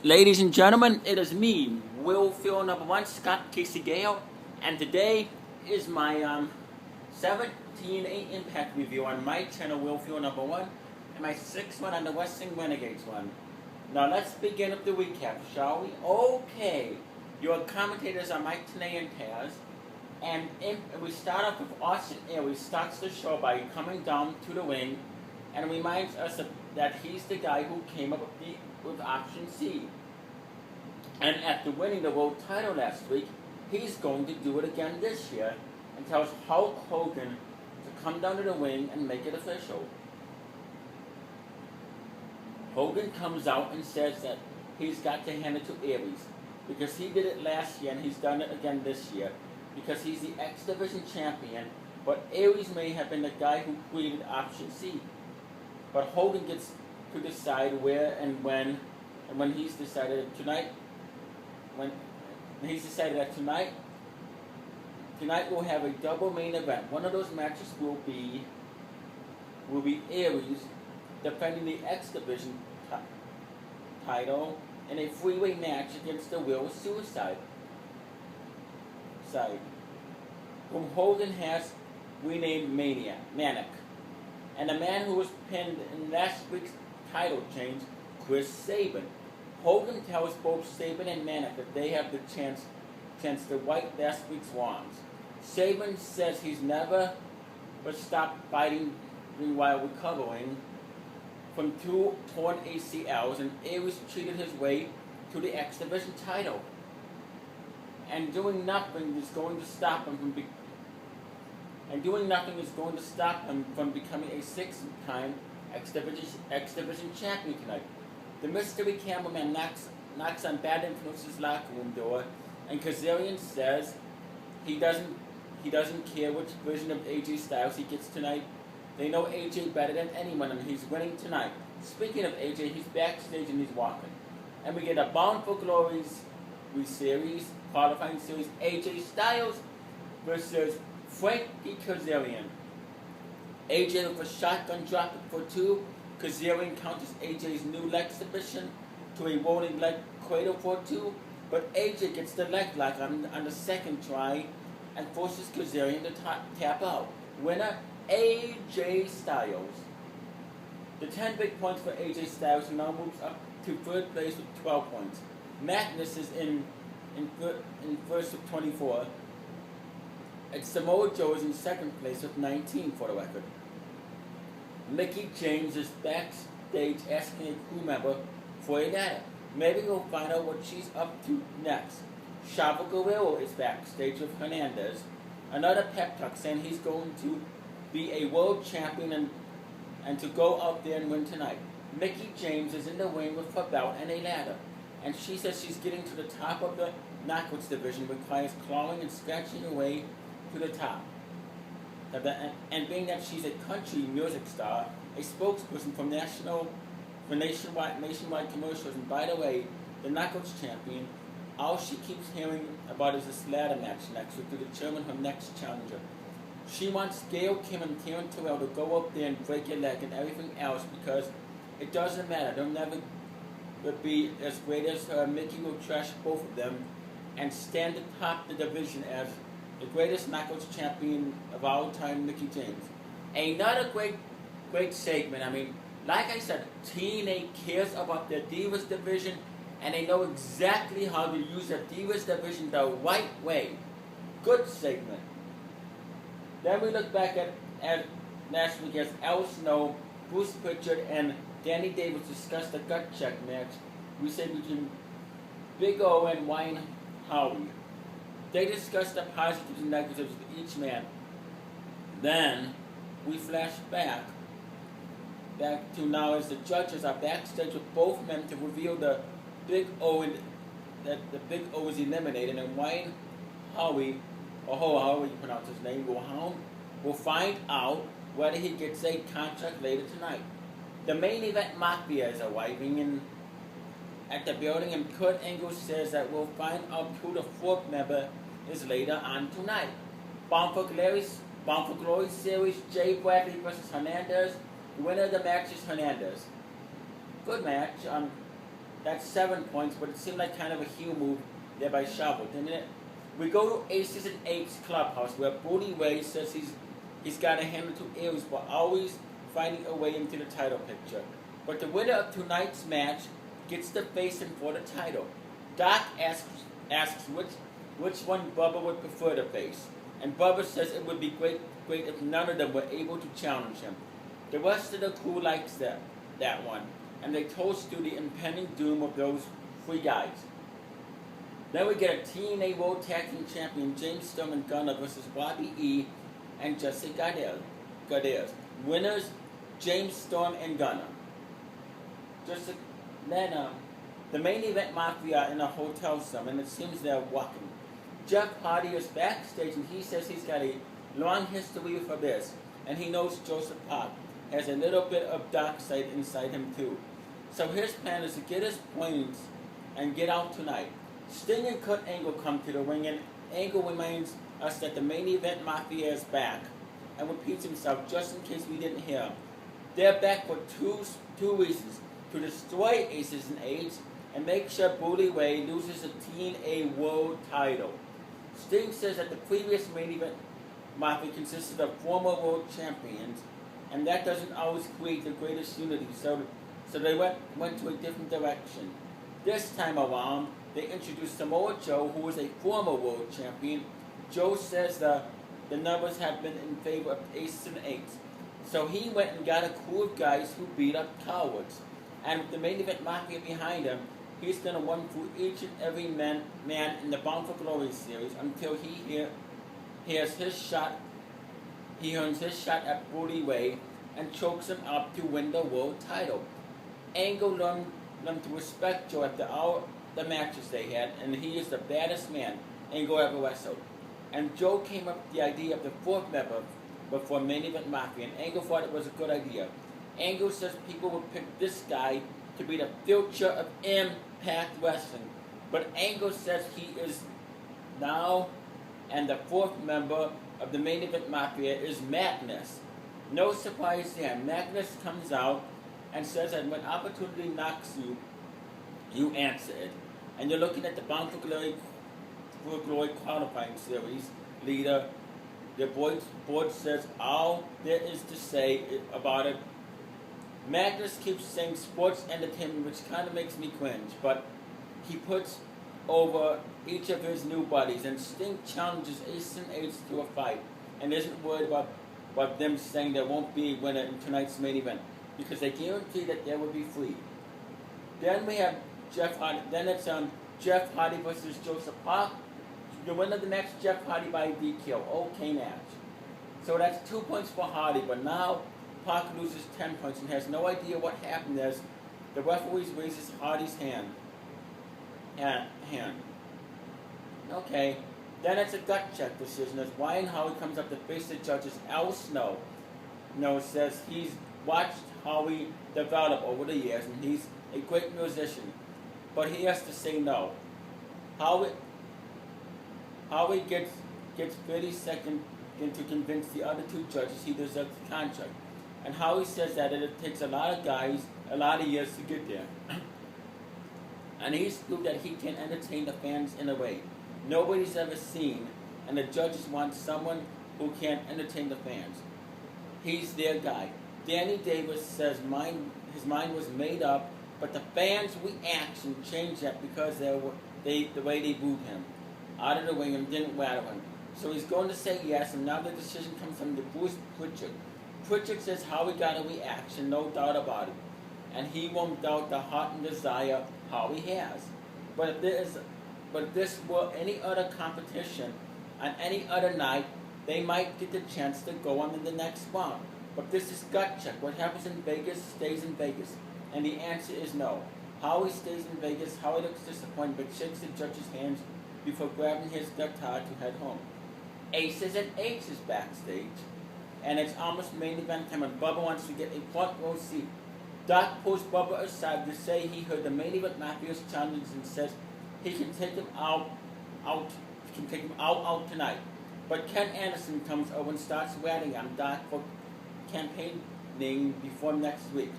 Ladies and gentlemen, it is me, Will Phil number one, Scott Casey Gale, and today is my 7th TNA Impact review on my channel, Will Phil number one, and my 6th one on the Wrestling Renegades one. Now let's begin with the recap, shall we? Okay, your commentators are Mike Tenay and Taz, and we start off with Austin Aries starts the show by coming down to the ring and reminds us that he's the guy who came up with option C. And after winning the world title last week, he's going to do it again this year and tells Hulk Hogan to come down to the ring and make it official. Hogan comes out and says that he's got to hand it to Aries because he did it last year and he's done it again this year because he's the X Division champion, but Aries may have been the guy who created option C. But Hogan gets to decide where and when he's decided tonight we'll have a double main event. One of those matches will be Aries defending the X Division title in a three-way match against the Wheel of Suicide side, whom Hogan has renamed Manic. And the man who was pinned in last week's title change, Chris Sabin. Hogan tells both Sabin and Manic that they have the chance to right last week's wrongs. Sabin says he's never stopped fighting while recovering from 2 torn ACLs, and Aries cheated his way to the X Division title. And doing nothing is going to stop him from becoming a 6-time X Division champion tonight. The mystery cameraman knocks on Bad Influence's locker room door, and Kazarian says he doesn't care which version of AJ Styles he gets tonight. They know AJ better than anyone, and he's winning tonight. Speaking of AJ, he's backstage and he's walking. And we get a Bound for Glory's qualifying series, AJ Styles versus Frankie Kazarian. AJ with a shotgun drop for 2. Kazarian counters AJ's new leg submission to a rolling leg cradle for 2, but AJ gets the leg lock on the second try and forces Kazarian to tap out. Winner, AJ Styles. The 10 big points for AJ Styles now moves up to 3rd place with 12 points. Magnus is in first with 24. And Samoa Joe is in 2nd place with 19 for the record. Mickie James is backstage asking a crew member for a ladder. Maybe we'll find out what she's up to next. Chavo Guerrero is backstage with Hernandez. Another pep talk saying he's going to be a world champion and to go out there and win tonight. Mickie James is in the ring with her belt and a ladder, and she says she's getting to the top of the Knockouts division requires clawing and scratching her way to the top. And being that she's a country music star, a spokesperson for nationwide commercials, and by the way, the Knockouts champion, all she keeps hearing about is this ladder match next week to determine her next challenger. She wants Gail Kim and Karen Terrell to go up there and break your leg and everything else because it doesn't matter. They'll never be as great as her. Mickie will trash both of them and stand atop the division as the greatest Knockouts champion of all time, Mickie James. Another great segment. I mean, like I said, TNA cares about their Divas division, and they know exactly how to use their Divas division the right way. Good segment. Then we look back at last week as Al Snow, Bruce Pritchard, and Danny Davis discussed the gut check match we say between Big O and Wayne Howie. They discussed the positives and negatives of each man. Then we flash back to now as the judges are backstage with both men to reveal that the Big O is eliminated, and Wayne Howie, or however you pronounce his name, will find out whether he gets a contract later tonight. The main event Mafia is arriving in at the building, and Kurt Angle says that we'll find out who the 4th member is later on tonight. Bound for Glory series, Jay Bradley versus Hernandez. The winner of the match is Hernandez. Good match. That's 7 points, but it seemed like kind of a heel move there by Shovel, didn't it? We go to Aces and Eights Clubhouse, where Bully Ray says he's got a handle to Aries, but always finding a way into the title picture. But the winner of tonight's match gets to face him for the title. Doc asks which one Bubba would prefer to face, and Bubba says it would be great if none of them were able to challenge him. The rest of the crew likes that one, and they toast to the impending doom of those 3 guys. Then we get a TNA World Tag Team Champion James Storm and Gunner versus Bobby E and Jesse Gardez. Winners, James Storm and Gunner. Then the main event Mafia in a hotel room, and it seems they're walking. Jeff Hardy is backstage, and he says he's got a long history for this, and he knows Joseph Park has a little bit of dark side inside him too. So his plan is to get his points and get out tonight. Sting and Kurt Angle come to the ring, and Angle reminds us that the main event Mafia is back, and repeats himself just in case we didn't hear him. They're back for two reasons: to destroy Aces and Eights and make sure Bully Ray loses the TNA World title. Sting says that the previous main event Mafia consisted of former world champions, and that doesn't always create the greatest unity, so they went to a different direction. This time around, they introduced Samoa Joe, who was a former world champion. Joe says the numbers have been in favor of Aces and Eights, so he went and got a crew of guys who beat up cowards. And with the main event Mafia behind him, he's going to run through each and every man in the Bound for Glory series until he hears his shot. He earns his shot at Bully Ray and chokes him up to win the world title. Angle learned to respect Joe after all the matches they had, and he is the baddest man Angle ever wrestled. And Joe came up with the idea of the 4th member before main event Mafia, and Angle thought it was a good idea. Angle says people would pick this guy to be the future of Impact Wrestling, but Angle says he is now, and the 4th member of the main event Mafia is Magnus. No surprise there. Magnus comes out and says that when opportunity knocks you, you answer it. And you're looking at the Bound for Glory qualifying series leader. The board says all there is to say about it. Magnus keeps saying sports entertainment, which kind of makes me cringe, but he puts over each of his new buddies, and Sting challenges Aces and Eights to a fight, and isn't worried about them saying there won't be a winner in tonight's main event, because they guarantee that there will be 3. Then we have Jeff Hardy. Then it's Jeff Hardy versus Joseph Park. The winner of the match, Jeff Hardy by DQ. Okay match. So that's 2 points for Hardy, but now Park loses 10 points and has no idea what happened as the referee raises Hardy's hand. Okay. Then it's a gut check decision as Ryan Howie comes up to face the judges. Al Snow says he's watched Howie develop over the years and he's a great musician, but he has to say no. Howie gets 30 seconds to convince the other 2 judges he deserves the contract. And Howie says that it takes a lot of guys, a lot of years to get there. And he's proved that he can entertain the fans in a way nobody's ever seen, and the judges want someone who can entertain the fans. He's their guy. Danny Davis says his mind was made up, but the fans' reaction changed that because the way they booed him out of the ring and didn't rattle him. So he's going to say yes, and now the decision comes from the Bruce Pritchard. Pritchard says Howie got a reaction, no doubt about it, and he won't doubt the heart and desire Howie has. But if this were any other competition on any other night, they might get the chance to go on in the next round. But this is gut check. What happens in Vegas stays in Vegas. And the answer is no. Howie stays in Vegas. Howie looks disappointed but shakes the judge's hands before grabbing his guitar to head home. Aces and Eights is backstage. And it's almost main event time and Bubba wants to get a front row seat. Doc pulls Bubba aside to say he heard the main event Mafia's challenge and says he can take him out tonight. But Ken Anderson comes over and starts ratting on Doc for campaigning before next week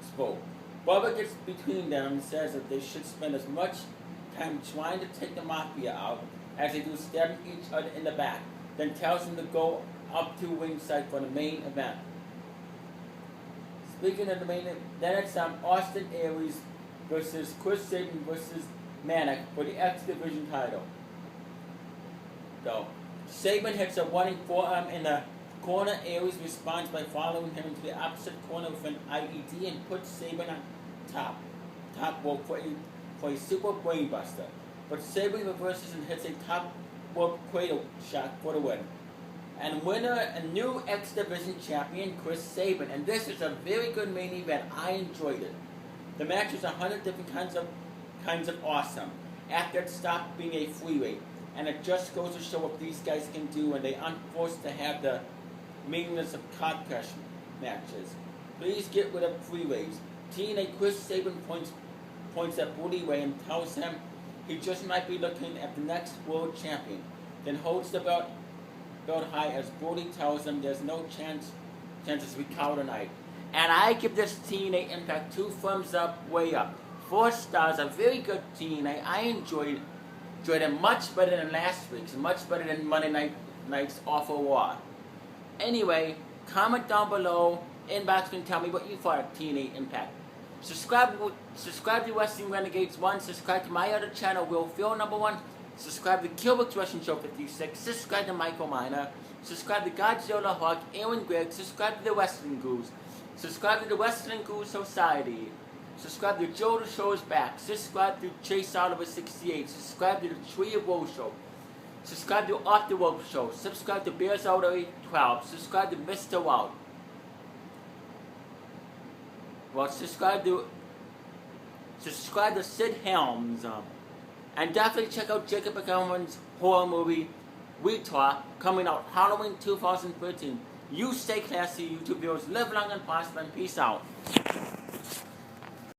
spoke. Bubba gets between them and says that they should spend as much time trying to take the Mafia out as they do stabbing each other in the back, then tells them to go up to ringside for the main event. Speaking of the main event, then it's Austin Aries versus Chris Sabin versus Manic for the X Division title. So, Sabin hits a running forearm in the corner. Aries responds by following him into the opposite corner with an IED and puts Sabin on top rope for a super brainbuster. But Sabin reverses and hits a top rope cradle shot for the win. And winner and new X Division champion Chris Sabin. And this is a very good main event. I enjoyed it. The match was 100 different kinds of awesome. After it stopped being a freeway. And it just goes to show what these guys can do when they aren't forced to have the meaningless of car crash matches. Please get rid of freeways. TNA Chris Sabin points at Brody Ray and tells him he just might be looking at the next world champion. Then holds the belt high as Brody tells him there's no chances we call tonight. And I give this TNA Impact 2 thumbs up, way up. 4 stars, a very good TNA. I enjoyed it much better than last week's, much better than Monday night's Awful Raw. Anyway, comment down below, inbox and tell me what you thought of TNA Impact. Subscribe to Wrestling Renegades 1, subscribe to my other channel, Will Phil #1, subscribe to Kilbert's Wrestling Show 56, subscribe to Michael Miner, subscribe to Godzilla Hawk, Aaron Gregg, subscribe to the Wrestling Goose, subscribe to the Wrestling Goose Society, subscribe to Joe the Show is Back, subscribe to Chase Oliver 68, subscribe to the Tree of Woe Show, subscribe to Off the Rope Show, subscribe to Bears Out 12, subscribe to Mr. Wild. Well, subscribe to Sid Helms, and definitely check out Jacob McElman's horror movie, We Talk, coming out Halloween 2013. You stay classy, YouTube viewers. Live long and prosper, and peace out.